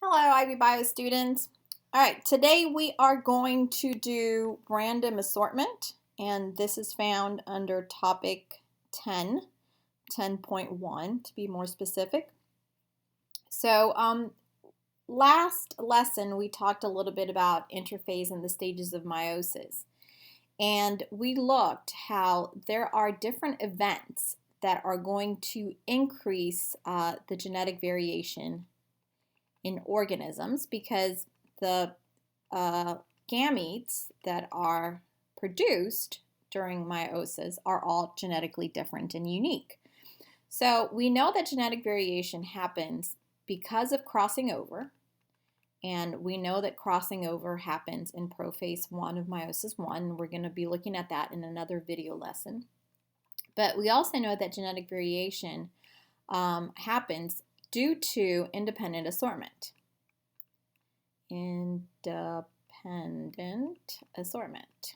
Hello, IB Bio students. All right, today we are going to do random assortment, and this is found under topic 10, 10.1 to be more specific. So last lesson we talked a little bit about interphase and the stages of meiosis, and we looked how there are different events that are going to increase the genetic variation in organisms because the gametes that are produced during meiosis are all genetically different and unique. So we know that genetic variation happens because of crossing over, and we know that crossing over happens in prophase 1 of meiosis 1. We're going to be looking at that in another video lesson. But we also know that genetic variation happens due to independent assortment. Independent assortment.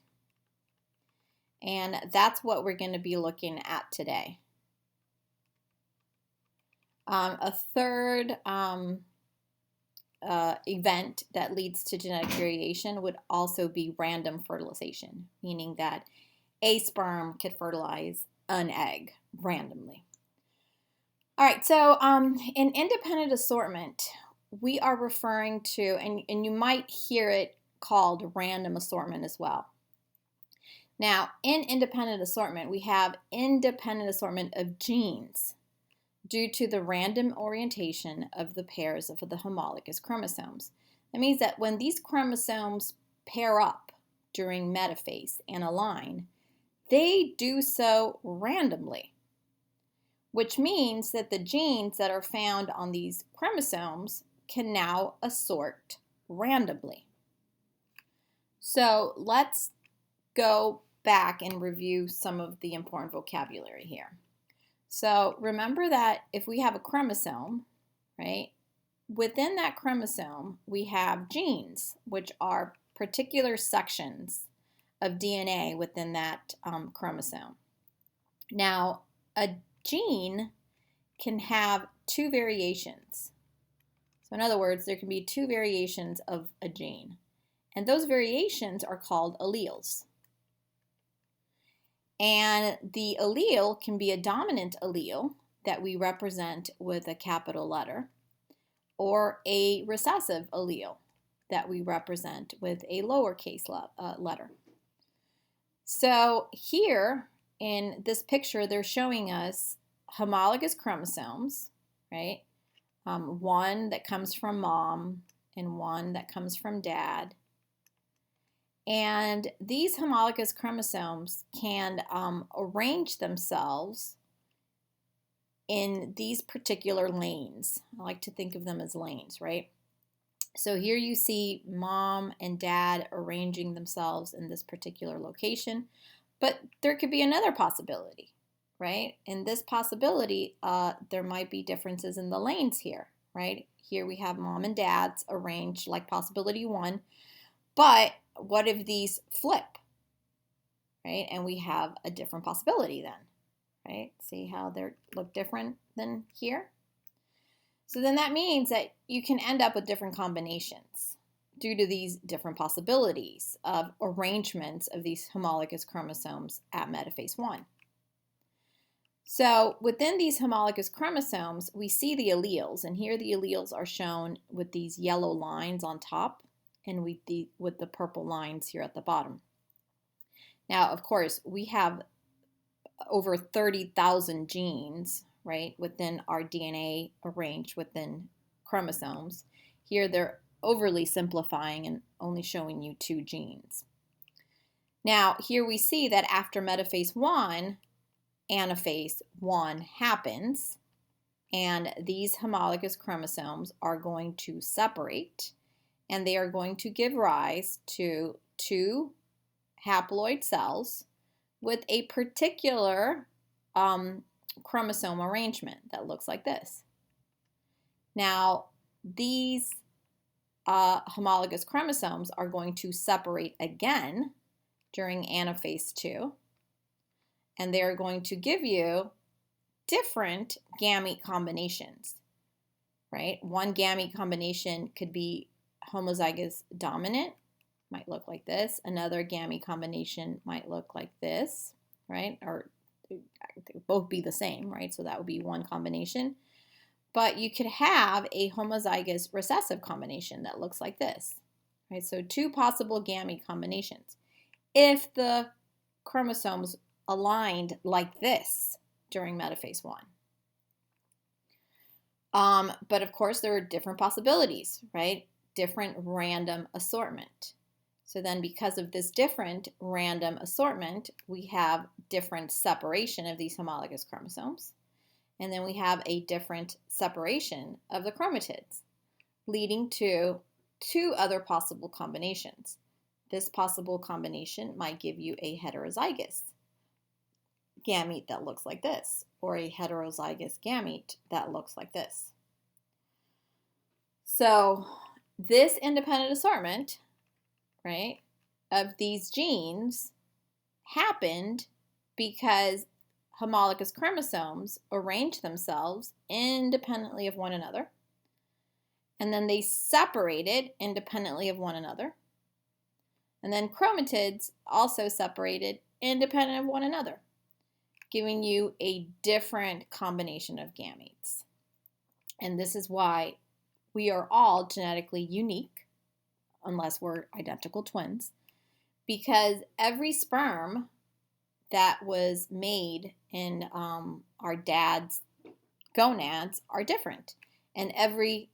And that's what we're going to be looking at today. A third event that leads to genetic variation would also be random fertilization, meaning that a sperm could fertilize an egg randomly. All right, so in independent assortment, we are referring to, and you might hear it called random assortment as well. Now, in independent assortment, we have independent assortment of genes due to the random orientation of the pairs of the homologous chromosomes. That means that when these chromosomes pair up during metaphase and align, they do so randomly, which means that the genes that are found on these chromosomes can now assort randomly. So let's go back and review some of the important vocabulary here. So remember that if we have a chromosome, right, within that chromosome we have genes, which are particular sections of DNA within that chromosome. Now, a gene can have two variations. So in other words, there can be two variations of a gene, and those variations are called alleles. And the allele can be a dominant allele that we represent with a capital letter, or a recessive allele that we represent with a lowercase letter. So here in this picture, they're showing us homologous chromosomes, right? One that comes from mom and one that comes from dad. And these homologous chromosomes can arrange themselves in these particular lanes. I like to think of them as lanes, right? So here you see mom and dad arranging themselves in this particular location, but there could be another possibility, right? In this possibility, there might be differences in the lanes here, right? Here we have mom and dad's arranged like possibility 1, but what if these flip, right? And we have a different possibility then, right? See how they look different than here? So then that means that you can end up with different combinations due to these different possibilities of arrangements of these homologous chromosomes at metaphase 1. So within these homologous chromosomes, we see the alleles, and here the alleles are shown with these yellow lines on top and with the purple lines here at the bottom. Now, of course, we have over 30,000 genes, right, within our DNA arranged within chromosomes. Here they're overly simplifying and only showing you 2 genes. Now, here we see that after metaphase 1, anaphase 1 happens, and these homologous chromosomes are going to separate, and they are going to give rise to 2 haploid cells with a particular chromosome arrangement that looks like this. Now, these homologous chromosomes are going to separate again during anaphase 2, and they're going to give you different gamete combinations. right? One gamete combination could be homozygous dominant, might look like this. Another gamete combination might look like this, right? Or both be the same, right? So that would be one combination. But you could have a homozygous recessive combination that looks like this, right? So two possible gamete combinations. If the chromosomes aligned like this during metaphase 1. But of course, there are different possibilities, right? Different random assortment. So then because of this different random assortment, we have different separation of these homologous chromosomes. And then we have a different separation of the chromatids, leading to two other possible combinations. This possible combination might give you a heterozygous gamete that looks like this, or a heterozygous gamete that looks like this. So this independent assortment, right, of these genes happened because homologous chromosomes arranged themselves independently of one another, and then they separated independently of one another, and then chromatids also separated independent of one another, giving you a different combination of gametes. And this is why we are all genetically unique, unless we're identical twins, because every sperm that was made in our dad's gonads are different. And every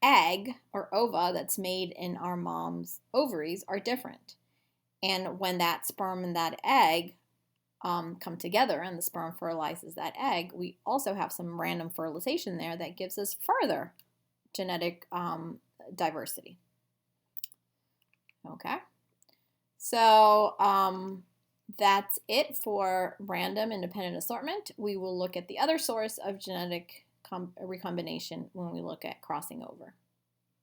egg or ova that's made in our mom's ovaries are different. And when that sperm and that egg come together and the sperm fertilizes that egg, we also have some random fertilization there that gives us further genetic diversity. Okay, so that's it for random independent assortment. We will look at the other source of genetic recombination when we look at crossing over.